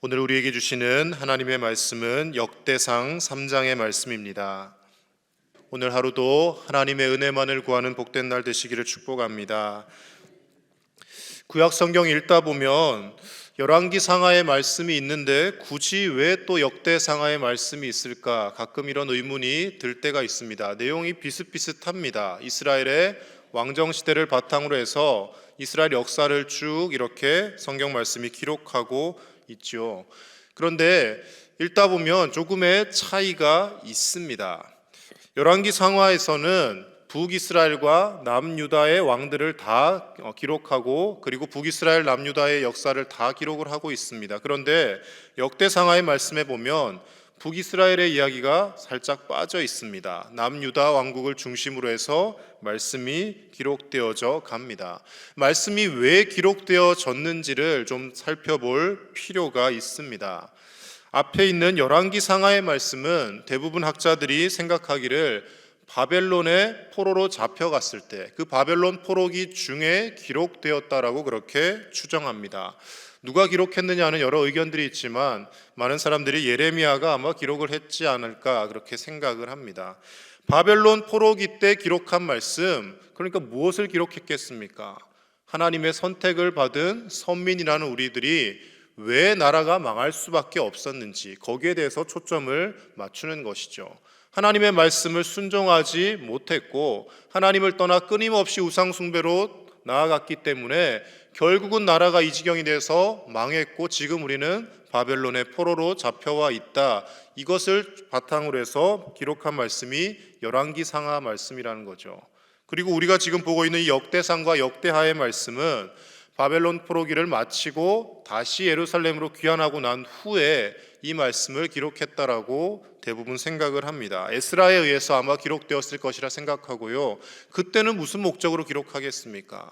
오늘 우리에게 주시는 하나님의 말씀은 역대상 3장의 말씀입니다. 오늘 하루도 하나님의 은혜만을 구하는 복된 날 되시기를 축복합니다. 구약 성경 읽다 보면 열왕기 상하의 말씀이 있는데 굳이 왜 또 역대상하의 말씀이 있을까? 가끔 이런 의문이 들 때가 있습니다. 내용이 비슷비슷합니다. 이스라엘의 왕정 시대를 바탕으로 해서 이스라엘 역사를 쭉 이렇게 성경 말씀이 기록하고 있죠. 그런데 읽다 보면 조금의 차이가 있습니다. 열왕기 상하에서는 북이스라엘과 남유다의 왕들을 다 기록하고 그리고 북이스라엘 남유다의 역사를 다 기록을 하고 있습니다. 그런데 역대상하의 말씀에 보면 북이스라엘의 이야기가 살짝 빠져 있습니다. 남유다 왕국을 중심으로 해서 말씀이 기록되어져 갑니다. 말씀이 왜 기록되어졌는지를 좀 살펴볼 필요가 있습니다. 앞에 있는 열왕기 상하의 말씀은 대부분 학자들이 생각하기를 바벨론의 포로로 잡혀갔을 때 그 바벨론 포로기 중에 기록되었다라고 그렇게 추정합니다. 누가 기록했느냐는 여러 의견들이 있지만 많은 사람들이 예레미야가 아마 기록을 했지 않을까 그렇게 생각을 합니다. 바벨론 포로기 때 기록한 말씀, 그러니까 무엇을 기록했겠습니까? 하나님의 선택을 받은 선민이라는 우리들이 왜 나라가 망할 수밖에 없었는지 거기에 대해서 초점을 맞추는 것이죠. 하나님의 말씀을 순종하지 못했고 하나님을 떠나 끊임없이 우상 숭배로 나아갔기 때문에 결국은 나라가 이 지경이 돼서 망했고 지금 우리는 바벨론의 포로로 잡혀와 있다. 이것을 바탕으로 해서 기록한 말씀이 열왕기 상하 말씀이라는 거죠. 그리고 우리가 지금 보고 있는 이 역대상과 역대하의 말씀은 바벨론 포로기를 마치고 다시 예루살렘으로 귀환하고 난 후에 이 말씀을 기록했다라고 대부분 생각을 합니다. 에스라에 의해서 아마 기록되었을 것이라 생각하고요. 그때는 무슨 목적으로 기록하겠습니까?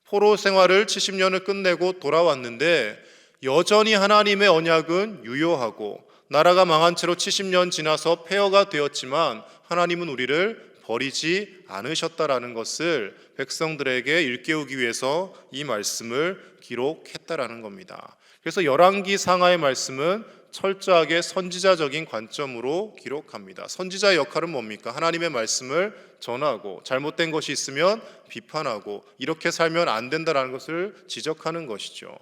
포로 생활을 70년을 끝내고 돌아왔는데 여전히 하나님의 언약은 유효하고 나라가 망한 채로 70년 지나서 폐허가 되었지만 하나님은 우리를 버리지 않으셨다라는 것을 백성들에게 일깨우기 위해서 이 말씀을 기록했다라는 겁니다. 그래서 열왕기 상하의 말씀은 철저하게 선지자적인 관점으로 기록합니다. 선지자의 역할은 뭡니까? 하나님의 말씀을 전하고 잘못된 것이 있으면 비판하고 이렇게 살면 안 된다는 것을 지적하는 것이죠.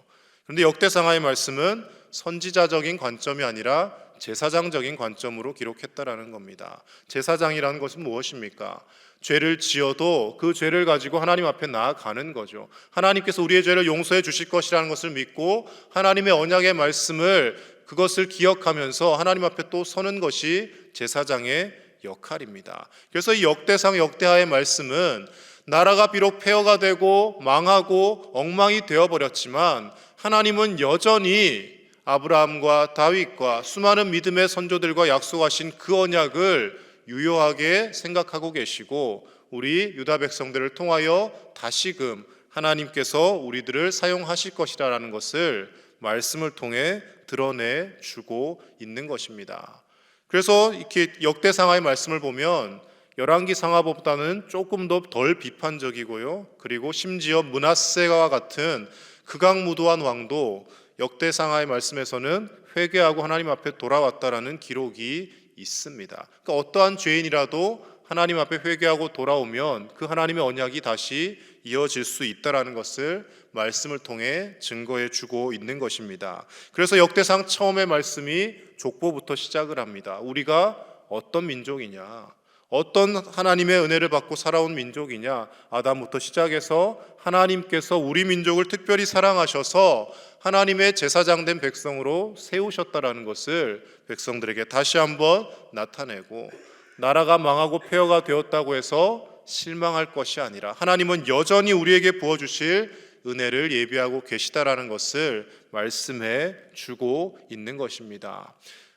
그런데 역대상하의 말씀은 선지자적인 관점이 아니라 제사장적인 관점으로 기록했다라는 겁니다. 제사장이라는 것은 무엇입니까? 죄를 지어도 그 죄를 가지고 하나님 앞에 나아가는 거죠. 하나님께서 우리의 죄를 용서해 주실 것이라는 것을 믿고 하나님의 언약의 말씀을 그것을 기억하면서 하나님 앞에 또 서는 것이 제사장의 역할입니다. 그래서 이 역대상 역대하의 말씀은 나라가 비록 폐허가 되고 망하고 엉망이 되어버렸지만 하나님은 여전히 아브라함과 다윗과 수많은 믿음의 선조들과 약속하신 그 언약을 유효하게 생각하고 계시고 우리 유다 백성들을 통하여 다시금 하나님께서 우리들을 사용하실 것이라는 것을 말씀을 통해 드러내 주고 있는 것입니다. 그래서 이렇게 역대상하의 말씀을 보면 열왕기 상하보다는 조금 더 덜 비판적이고요. 그리고 심지어 므낫세와 같은 극악무도한 왕도 역대상하의 말씀에서는 회개하고 하나님 앞에 돌아왔다라는 기록이 있습니다. 그러니까 어떠한 죄인이라도 하나님 앞에 회개하고 돌아오면 그 하나님의 언약이 다시 이어질 수 있다라는 것을 말씀을 통해 증거해 주고 있는 것입니다. 그래서 역대상 처음의 말씀이 족보부터 시작을 합니다. 우리가 어떤 민족이냐, 어떤 하나님의 은혜를 받고 살아온 민족이냐, 아담부터 시작해서 하나님께서 우리 민족을 특별히 사랑하셔서 하나님의 제사장된 백성으로 세우셨다라는 것을 백성들에게 다시 한번 나타내고 나라가 망하고 폐허가 되었다고 해서 실망할 것이 아니라 하나님은 여전히 우리에게 부어주실 은혜를 예비하고 계시다라는 것을 말씀해 주고 있는 것입니다.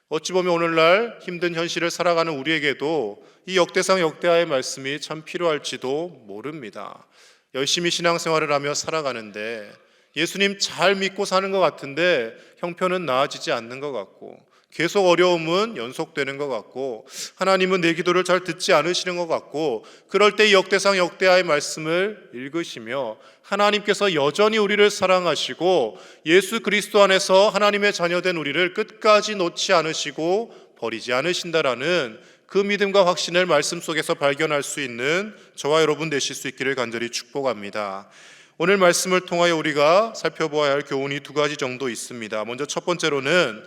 어찌 보면 오늘날 힘든 현실을 살아가는 우리에게도 이 역대상 역대하의 말씀이 참 필요할지도 모릅니다. 열심히 신앙생활을 하며 살아가는데 예수님 잘 믿고 사는 것 같은데 형편은 나아지지 않는 것 같고 계속 어려움은 연속되는 것 같고 하나님은 내 기도를 잘 듣지 않으시는 것 같고, 그럴 때 역대상 역대하의 말씀을 읽으시며 하나님께서 여전히 우리를 사랑하시고 예수 그리스도 안에서 하나님의 자녀된 우리를 끝까지 놓지 않으시고 버리지 않으신다라는 그 믿음과 확신을 말씀 속에서 발견할 수 있는 저와 여러분 되실 수 있기를 간절히 축복합니다. 오늘 말씀을 통하여 우리가 살펴보아야 할 교훈이 두 가지 정도 있습니다. 먼저 첫 번째로는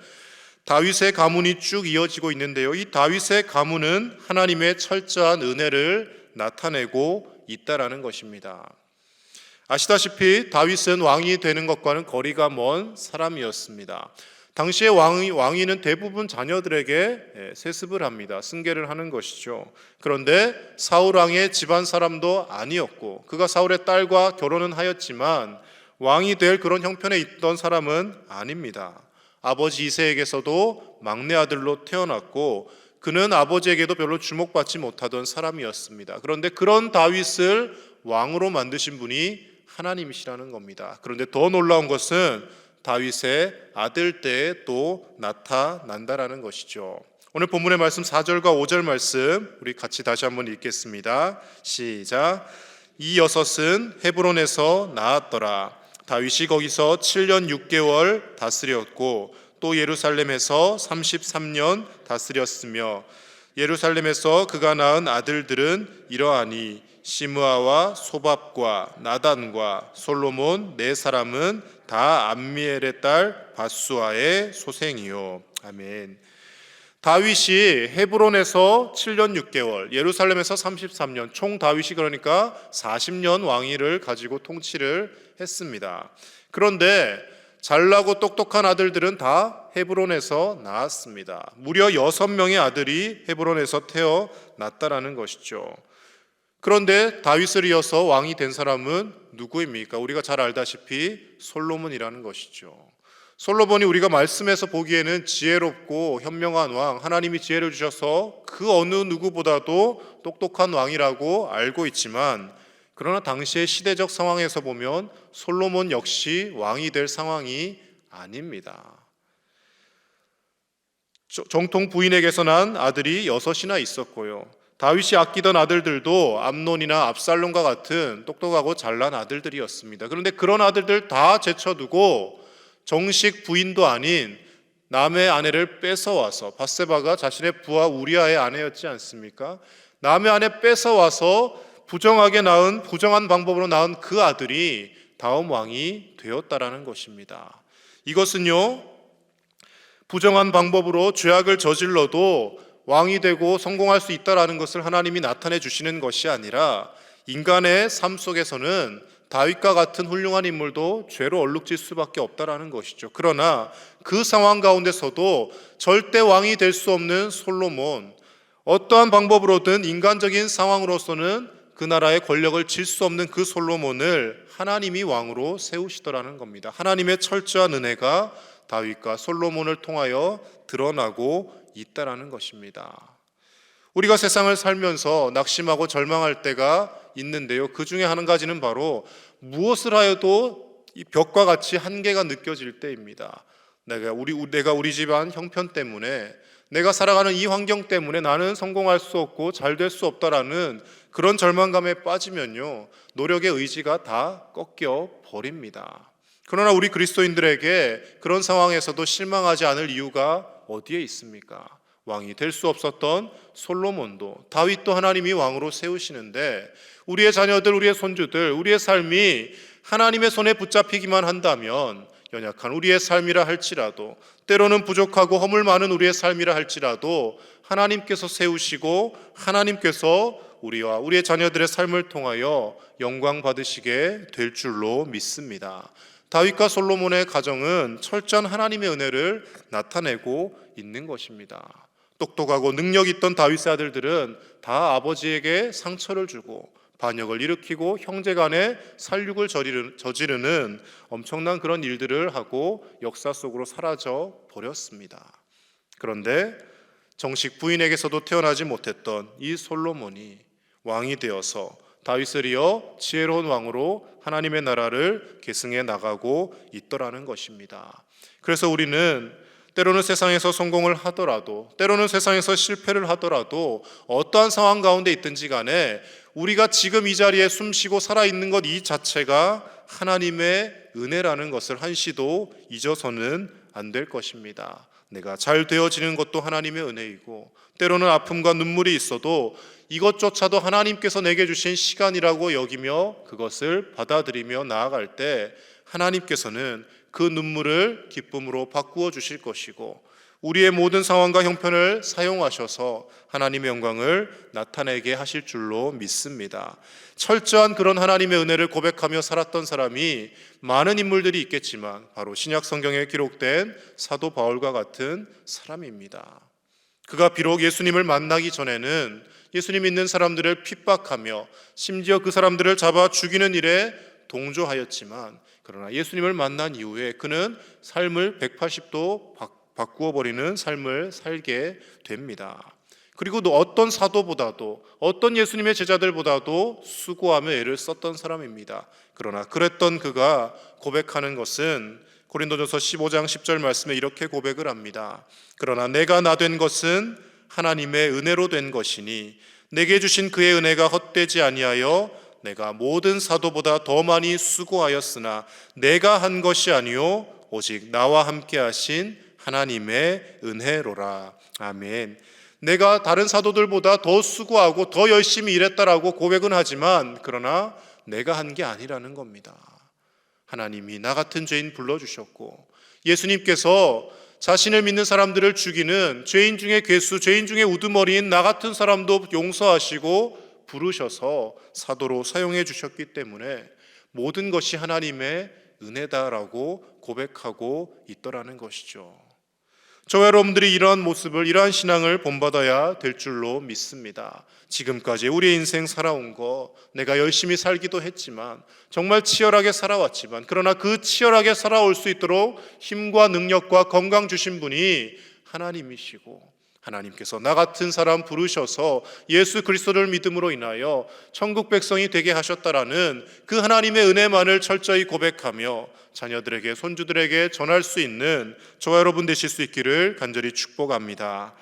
다윗의 가문이 쭉 이어지고 있는데요, 이 다윗의 가문은 하나님의 철저한 은혜를 나타내고 있다라는 것입니다. 아시다시피 다윗은 왕이 되는 것과는 거리가 먼 사람이었습니다. 당시의 왕위는 대부분 자녀들에게 세습을 합니다. 승계를 하는 것이죠. 그런데 사울 왕의 집안 사람도 아니었고, 그가 사울의 딸과 결혼은 하였지만 왕이 될 그런 형편에 있던 사람은 아닙니다. 아버지 이새에게서도 막내 아들로 태어났고, 그는 아버지에게도 별로 주목받지 못하던 사람이었습니다. 그런데 그런 다윗을 왕으로 만드신 분이 하나님이시라는 겁니다. 그런데 더 놀라운 것은 다윗의 아들 때에 또 나타난다라는 것이죠. 오늘 본문의 말씀 4절과 5절 말씀 우리 같이 다시 한번 읽겠습니다. 시작. 이 여섯은 헤브론에서 나았더라. 다윗이 거기서 7년 6개월 다스렸고 또 예루살렘에서 33년 다스렸으며 예루살렘에서 그가 낳은 아들들은 이러하니 시므아와 소밥과 나단과 솔로몬 네 사람은 다 암미엘의 딸 밧수아의 소생이요. 아멘. 다윗이 헤브론에서 7년 6개월, 예루살렘에서 33년, 총 다윗이 그러니까 40년 왕위를 가지고 통치를 했습니다. 그런데 잘나고 똑똑한 아들들은 다 헤브론에서 나왔습니다. 무려 6명의 아들이 헤브론에서 태어났다라는 것이죠. 그런데 다윗을 이어서 왕이 된 사람은 누구입니까? 우리가 잘 알다시피 솔로몬이라는 것이죠. 솔로몬이 우리가 말씀에서 보기에는 지혜롭고 현명한 왕, 하나님이 지혜를 주셔서 그 어느 누구보다도 똑똑한 왕이라고 알고 있지만, 그러나 당시의 시대적 상황에서 보면 솔로몬 역시 왕이 될 상황이 아닙니다. 정통 부인에게서 난 아들이 6이나 있었고요. 다윗이 아끼던 아들들도 암논이나 압살롬과 같은 똑똑하고 잘난 아들들이었습니다. 그런데 그런 아들들 다 제쳐두고 정식 부인도 아닌 남의 아내를 뺏어와서, 밧세바가 자신의 부하 우리아의 아내였지 않습니까? 남의 아내 뺏어와서 부정한 방법으로 낳은 그 아들이 다음 왕이 되었다라는 것입니다. 이것은요, 부정한 방법으로 죄악을 저질러도 왕이 되고 성공할 수 있다라는 것을 하나님이 나타내 주시는 것이 아니라, 인간의 삶 속에서는 다윗과 같은 훌륭한 인물도 죄로 얼룩질 수밖에 없다라는 것이죠. 그러나 그 상황 가운데서도 절대 왕이 될 수 없는 솔로몬, 어떠한 방법으로든 인간적인 상황으로서는 그 나라의 권력을 질 수 없는 그 솔로몬을 하나님이 왕으로 세우시더라는 겁니다. 하나님의 철저한 은혜가 다윗과 솔로몬을 통하여 드러나고 있다라는 것입니다. 우리가 세상을 살면서 낙심하고 절망할 때가 있는데요, 그 중에 한 가지는 바로 무엇을 하여도 이 벽과 같이 한계가 느껴질 때입니다. 내가 우리 집안 형편 때문에, 내가 살아가는 이 환경 때문에 나는 성공할 수 없고 잘 될 수 없다라는 그런 절망감에 빠지면요, 노력의 의지가 다 꺾여 버립니다. 그러나 우리 그리스도인들에게 그런 상황에서도 실망하지 않을 이유가 어디에 있습니까? 왕이 될 수 없었던 솔로몬도, 다윗도 하나님이 왕으로 세우시는데, 우리의 자녀들, 우리의 손주들, 우리의 삶이 하나님의 손에 붙잡히기만 한다면, 연약한 우리의 삶이라 할지라도, 때로는 부족하고 허물 많은 우리의 삶이라 할지라도 하나님께서 세우시고 하나님께서 우리와 우리의 자녀들의 삶을 통하여 영광 받으시게 될 줄로 믿습니다. 다윗과 솔로몬의 가정은 철저한 하나님의 은혜를 나타내고 있는 것입니다. 똑똑하고 능력 있던 다윗의 아들들은 다 아버지에게 상처를 주고 반역을 일으키고 형제간에 살육을 저지르는 엄청난 그런 일들을 하고 역사 속으로 사라져 버렸습니다. 그런데 정식 부인에게서도 태어나지 못했던 이 솔로몬이 왕이 되어서 다윗을 이어 지혜로운 왕으로 하나님의 나라를 계승해 나가고 있더라는 것입니다. 그래서 우리는 때로는 세상에서 성공을 하더라도, 때로는 세상에서 실패를 하더라도, 어떠한 상황 가운데 있든지 간에 우리가 지금 이 자리에 숨쉬고 살아있는 것 이 자체가 하나님의 은혜라는 것을 한시도 잊어서는 안 될 것입니다. 내가 잘 되어지는 것도 하나님의 은혜이고, 때로는 아픔과 눈물이 있어도 이것조차도 하나님께서 내게 주신 시간이라고 여기며 그것을 받아들이며 나아갈 때 하나님께서는 그 눈물을 기쁨으로 바꾸어 주실 것이고, 우리의 모든 상황과 형편을 사용하셔서 하나님의 영광을 나타내게 하실 줄로 믿습니다. 철저한 그런 하나님의 은혜를 고백하며 살았던 사람이 많은 인물들이 있겠지만 바로 신약 성경에 기록된 사도 바울과 같은 사람입니다. 그가 비록 예수님을 만나기 전에는 예수님 믿는 사람들을 핍박하며 심지어 그 사람들을 잡아 죽이는 일에 동조하였지만, 그러나 예수님을 만난 이후에 그는 삶을 180도 바꾸어 버리는 삶을 살게 됩니다. 그리고 또 어떤 사도보다도, 어떤 예수님의 제자들보다도 수고하며 애를 썼던 사람입니다. 그러나 그랬던 그가 고백하는 것은 고린도전서 15장 10절 말씀에 이렇게 고백을 합니다. 그러나 내가 나 된 것은 하나님의 은혜로 된 것이니 내게 주신 그의 은혜가 헛되지 아니하여 내가 모든 사도보다 더 많이 수고하였으나 내가 한 것이 아니요 오직 나와 함께 하신 하나님의 은혜로라. 아멘. 내가 다른 사도들보다 더 수고하고 더 열심히 일했다라고 고백은 하지만, 그러나 내가 한 게 아니라는 겁니다. 하나님이 나 같은 죄인 불러주셨고, 예수님께서 자신을 믿는 사람들을 죽이는 죄인 중에 괴수, 죄인 중에 우두머리인 나 같은 사람도 용서하시고 부르셔서 사도로 사용해 주셨기 때문에 모든 것이 하나님의 은혜다라고 고백하고 있더라는 것이죠. 저와 여러분들이 이러한 모습을, 이러한 신앙을 본받아야 될 줄로 믿습니다. 지금까지 우리의 인생 살아온 거, 내가 열심히 살기도 했지만, 정말 치열하게 살아왔지만, 그러나 그 치열하게 살아올 수 있도록 힘과 능력과 건강 주신 분이 하나님이시고, 하나님께서 나 같은 사람 부르셔서 예수 그리스도를 믿음으로 인하여 천국 백성이 되게 하셨다라는 그 하나님의 은혜만을 철저히 고백하며 자녀들에게, 손주들에게 전할 수 있는 저와 여러분 되실 수 있기를 간절히 축복합니다.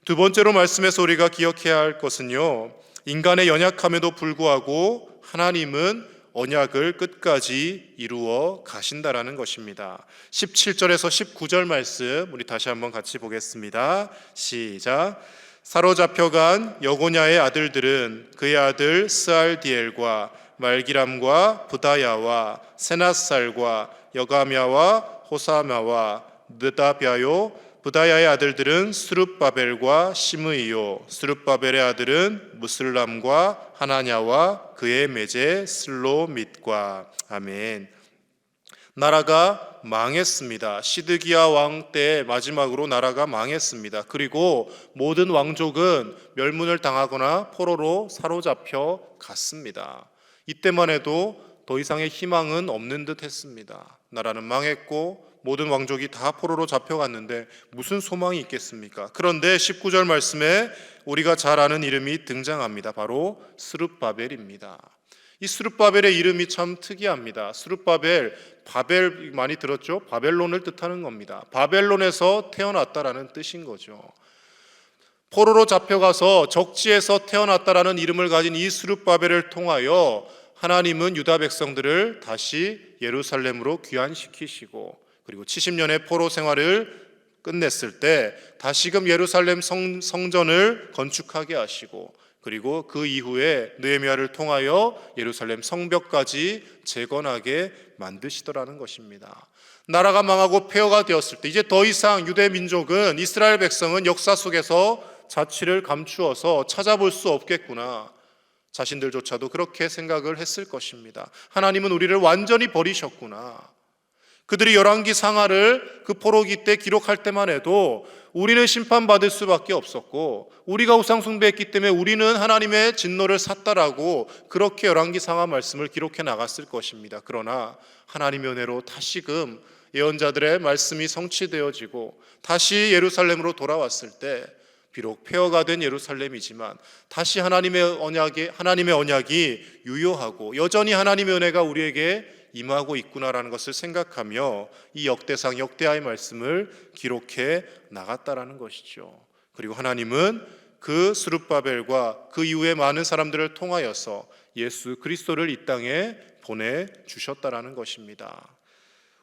두 번째로 말씀에서 우리가 기억해야 할 것은요, 인간의 연약함에도 불구하고 하나님은 언약을 끝까지 이루어 가신다라는 것입니다. 17절에서 19절 말씀 우리 다시 한번 같이 보겠습니다. 시작. 사로잡혀간 여고냐의 아들들은 그의 아들 스알디엘과 말기람과 부다야와 세낫살과 여가мя와 호사마와 느다벼요, 부다야의 아들들은 스룹바벨과 시므이요, 스룹바벨의 아들은 무슬람과 하나냐와 그의 매제 슬로밋과. 아멘. 나라가 망했습니다. 시드기야 왕 때 마지막으로 나라가 망했습니다. 그리고 모든 왕족은 멸문을 당하거나 포로로 사로잡혀 갔습니다. 이때만 해도 더 이상의 희망은 없는 듯 했습니다. 나라는 망했고 모든 왕족이 다 포로로 잡혀갔는데 무슨 소망이 있겠습니까? 그런데 19절 말씀에 우리가 잘 아는 이름이 등장합니다. 바로 스룹바벨입니다. 이 스룹바벨의 이름이 참 특이합니다. 스룹바벨, 바벨 많이 들었죠? 바벨론을 뜻하는 겁니다. 바벨론에서 태어났다라는 뜻인 거죠. 포로로 잡혀가서 적지에서 태어났다라는 이름을 가진 이 스룹바벨을 통하여 하나님은 유다 백성들을 다시 예루살렘으로 귀환시키시고, 그리고 70년의 포로 생활을 끝냈을 때 다시금 예루살렘 성전을 건축하게 하시고, 그리고 그 이후에 느헤미야를 통하여 예루살렘 성벽까지 재건하게 만드시더라는 것입니다. 나라가 망하고 폐허가 되었을 때 이제 더 이상 유대 민족은, 이스라엘 백성은 역사 속에서 자취를 감추어서 찾아볼 수 없겠구나, 자신들조차도 그렇게 생각을 했을 것입니다. 하나님은 우리를 완전히 버리셨구나. 그들이 열왕기 상하를 그 포로기 때 기록할 때만 해도 우리는 심판받을 수밖에 없었고, 우리가 우상 숭배했기 때문에 우리는 하나님의 진노를 샀다라고 그렇게 열왕기 상하 말씀을 기록해 나갔을 것입니다. 그러나 하나님의 은혜로 다시금 예언자들의 말씀이 성취되어지고 다시 예루살렘으로 돌아왔을 때, 비록 폐허가 된 예루살렘이지만 다시 하나님의 언약이 유효하고 여전히 하나님의 은혜가 우리에게 임하고 있구나라는 것을 생각하며 이 역대상 역대하의 말씀을 기록해 나갔다라는 것이죠. 그리고 하나님은 그 스룹바벨과 그 이후에 많은 사람들을 통하여서 예수 그리스도를 이 땅에 보내주셨다라는 것입니다.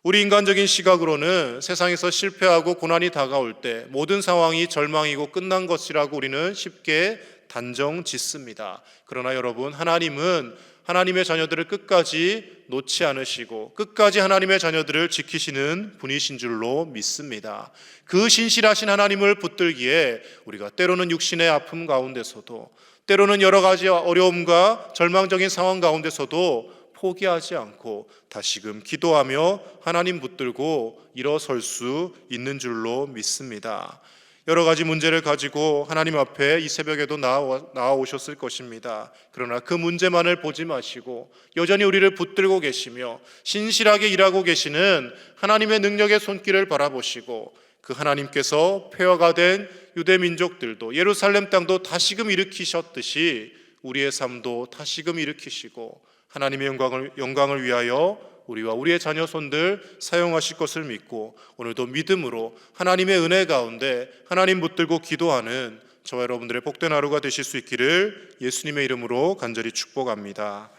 우리 인간적인 시각으로는 세상에서 실패하고 고난이 다가올 때 모든 상황이 절망이고 끝난 것이라고 우리는 쉽게 단정 짓습니다. 그러나 여러분, 하나님은 하나님의 자녀들을 끝까지 놓지 않으시고 끝까지 하나님의 자녀들을 지키시는 분이신 줄로 믿습니다. 그 신실하신 하나님을 붙들기에 우리가 때로는 육신의 아픔 가운데서도, 때로는 여러 가지 어려움과 절망적인 상황 가운데서도 포기하지 않고 다시금 기도하며 하나님 붙들고 일어설 수 있는 줄로 믿습니다. 여러 가지 문제를 가지고 하나님 앞에 이 새벽에도 나와오셨을 것입니다. 그러나 그 문제만을 보지 마시고 여전히 우리를 붙들고 계시며 신실하게 일하고 계시는 하나님의 능력의 손길을 바라보시고 그 하나님께서 폐허가 된 유대 민족들도 예루살렘 땅도 다시금 일으키셨듯이 우리의 삶도 다시금 일으키시고 하나님의 영광을 위하여 우리와 우리의 자녀 손들 사용하실 것을 믿고 오늘도 믿음으로 하나님의 은혜 가운데 하나님 붙들고 기도하는 저와 여러분들의 복된 하루가 되실 수 있기를 예수님의 이름으로 간절히 축복합니다.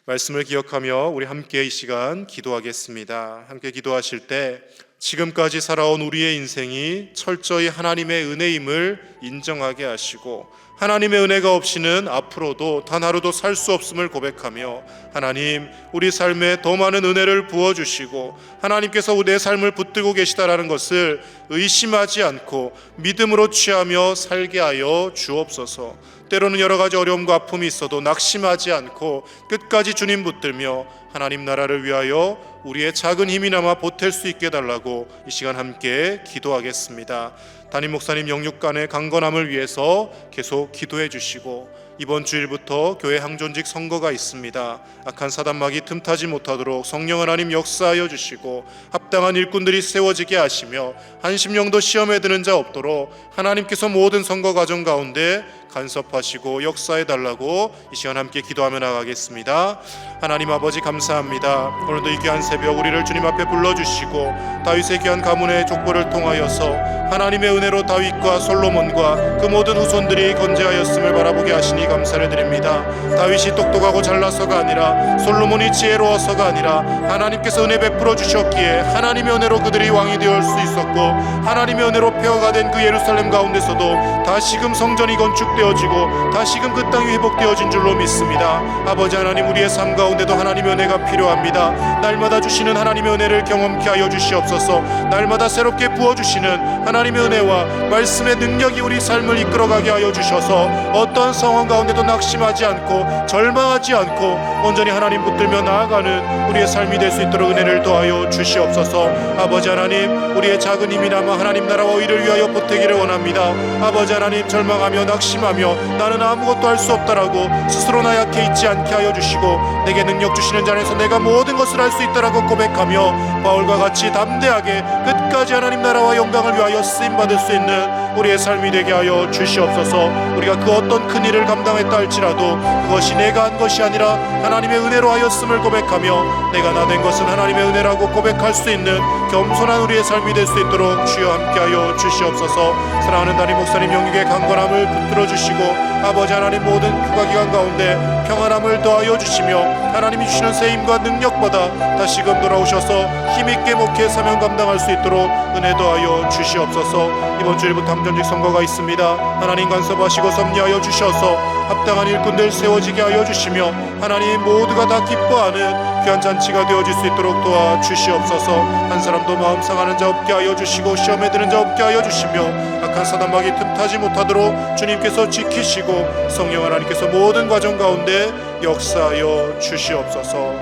말씀을 기억하며 우리 함께 이 시간 기도하겠습니다. 함께 기도하실 때 지금까지 살아온 우리의 인생이 철저히 하나님의 은혜임을 인정하게 하시고 하나님의 은혜가 없이는 앞으로도 단 하루도 살 수 없음을 고백하며 하나님, 우리 삶에 더 많은 은혜를 부어주시고 하나님께서 내 삶을 붙들고 계시다라는 것을 의심하지 않고 믿음으로 취하며 살게 하여 주옵소서. 때로는 여러 가지 어려움과 아픔이 있어도 낙심하지 않고 끝까지 주님 붙들며 하나님 나라를 위하여 우리의 작은 힘이나마 보탤 수 있게 해달라고 이 시간 함께 기도하겠습니다. 담임 목사님 영육간의 강건함을 위해서 계속 기도해 주시고 이번 주일부터 교회 항존직 선거가 있습니다. 악한 사단막이 틈타지 못하도록 성령 하나님 역사하여 주시고 합당한 일꾼들이 세워지게 하시며 한심령도 시험에 드는 자 없도록 하나님께서 모든 선거 과정 가운데 간섭하시고 역사해 달라고 이 시간 함께 기도하며 나가겠습니다. 하나님 아버지 감사합니다. 오늘도 이 귀한 새벽 우리를 주님 앞에 불러주시고 다윗의 귀한 가문의 족보를 통하여서 하나님의 은혜로 다윗과 솔로몬과 그 모든 후손들이 건재하였음을 바라보게 하시니 감사를 드립니다. 다윗이 똑똑하고 잘나서가 아니라 솔로몬이 지혜로워서가 아니라 하나님께서 은혜 베풀어 주셨기에 하나님의 은혜로 그들이 왕이 되어 수 있었고 하나님의 은혜로 폐허가 된 그 예루살렘 가운데서도 다시금 성전이 건축되어지고 다시금 그 땅이 회복되어진 줄로 믿습니다. 아버지 하나님, 우리의 삶 가운데도 하나님의 은혜가 필요합니다. 날마다 주시는 하나님의 은혜를 경험케 하여 주시옵소서. 날마다 새롭게 부어주시는 하나님의 은혜와 말씀의 능력이 우리 삶을 이끌어가게 하여 주셔서 어떤 상황 가운데도 낙심하지 않고 절망하지 않고 온전히 하나님 붙들며 나아가는 우리의 삶이 될 수 있도록 은혜를 더하여 주시옵소서. 아버지 하나님, 우리의 작은 힘이나마 하나님 나라와 의를 위하여 보태기를 원합니다. 아버지 하나님, 절망하며 낙심하며 나는 아무것도 할 수 없다라고 스스로 나약해 있지 않게 하여 주시고 내게 능력 주시는 자 안에서 내가 모든 것을 할 수 있다라고 고백하며 바울과 같이 담대하게 끝까지 하나님 나라와 영광을 위하여 쓰임받을 수 있는 우리의 삶이 되게 하여 주시옵소서. 우리가 그 어떤 큰 일을 감당했다 할지라도 그것이 내가 한 것이 아니라 하나님의 은혜로 하였음을 고백하며 내가 나 된 것은 하나님의 은혜라고 고백할 수 있는 겸손한 우리의 삶이 될 수 있도록 주여 함께하여 주시옵소서. 사랑하는 담임 목사님 영육의 강건함을 붙들어 주시고 아버지 하나님, 모든 휴가기간 가운데 평안함을 더하여 주시며 하나님이 주시는 세임과 능력보다 다시금 돌아오셔서 힘있게 목회 사명 감당할 수 있도록 은혜 더하여 주시옵소서. 이번 주일부터 항전직 선거가 있습니다. 하나님 간섭하시고 섭리하여 주셔서 합당한 일꾼들 세워지게 하여 주시며 하나님 모두가 다 기뻐하는 귀한 잔치가 되어질 수 있도록 도와주시옵소서. 한 사람도 마음 상하는 자 없게 하여 주시고 시험에 드는 자 없게 하여 주시며 악한 사단막이 틈타지 못하도록 주님께서 지키시고 성령 하나님께서 모든 과정 가운데 역사하여 주시옵소서.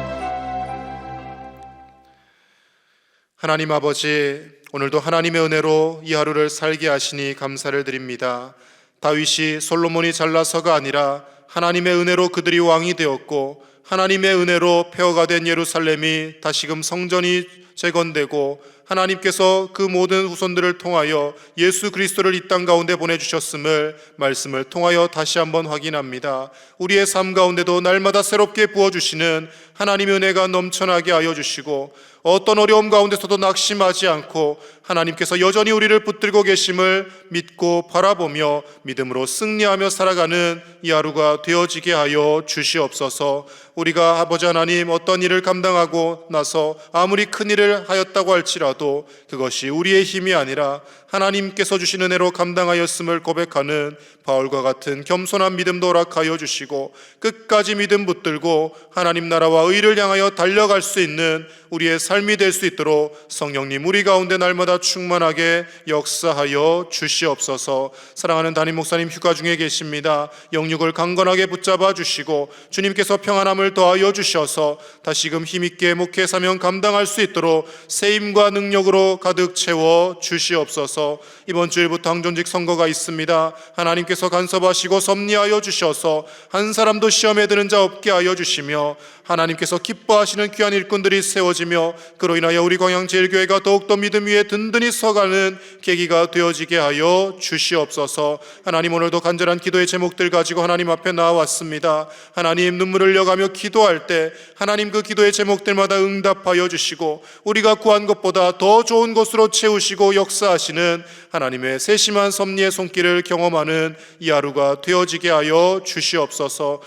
하나님 아버지, 오늘도 하나님의 은혜로 이 하루를 살게 하시니 감사를 드립니다. 다윗이 솔로몬이 잘나서가 아니라 하나님의 은혜로 그들이 왕이 되었고 하나님의 은혜로 폐허가 된 예루살렘이 다시금 성전이 재건되고 하나님께서 그 모든 후손들을 통하여 예수 그리스도를 이 땅 가운데 보내주셨음을 말씀을 통하여 다시 한번 확인합니다. 우리의 삶 가운데도 날마다 새롭게 부어주시는 하나님의 은혜가 넘쳐나게 하여 주시고, 어떤 어려움 가운데서도 낙심하지 않고 하나님께서 여전히 우리를 붙들고 계심을 믿고 바라보며 믿음으로 승리하며 살아가는 이 하루가 되어지게 하여 주시옵소서. 우리가 아버지 하나님 어떤 일을 감당하고 나서 아무리 큰 일을 하였다고 할지라도 그것이 우리의 힘이 아니라 하나님께서 주신 은혜로 감당하였음을 고백하는 바울과 같은 겸손한 믿음도 허락하여 주시고, 끝까지 믿음 붙들고 하나님 나라와 의를 향하여 달려갈 수 있는 우리의 삶이 될 수 있도록 성령님 우리 가운데 날마다 충만하게 역사하여 주시옵소서. 사랑하는 담임 목사님 휴가 중에 계십니다. 영육을 강건하게 붙잡아 주시고 주님께서 평안함을 더하여 주셔서 다시금 힘있게 목회 사명 감당할 수 있도록 세임과 능력으로 가득 채워 주시옵소서. 이번 주일부터 항존직 선거가 있습니다. 하나님께서 간섭하시고 섭리하여 주셔서 한 사람도 시험에 드는 자 없게 하여 주시며, 하나님께서 기뻐하시는 귀한 일꾼들이 세워지며 그로 인하여 우리 광양제일교회가 더욱더 믿음 위에 든든히 서가는 계기가 되어지게 하여 주시옵소서. 하나님, 오늘도 간절한 기도의 제목들 가지고 하나님 앞에 나왔습니다. 하나님, 눈물을 흘려가며 기도할 때 하나님 그 기도의 제목들마다 응답하여 주시고 우리가 구한 것보다 더 좋은 것으로 채우시고 역사하시는 하나님의 세심한 섭리의 손길을 경험하는 이 하루가 되어지게 하여 주시옵소서.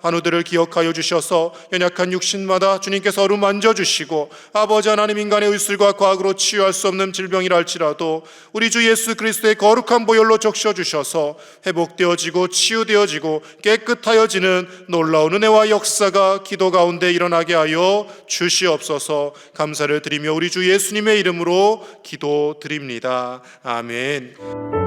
환우들을 기억하여 주셔서 연약한 육신마다 주님께서 어루만져 주시고, 아버지 하나님, 인간의 의술과 과학으로 치유할 수 없는 질병이라 할지라도 우리 주 예수 그리스도의 거룩한 보혈로 적셔 주셔서 회복되어지고 치유되어지고 깨끗하여지는 놀라운 은혜와 역사가 기도 가운데 일어나게 하여 주시옵소서. 감사를 드리며 우리 주 예수님의 이름으로 기도드립니다. 아멘.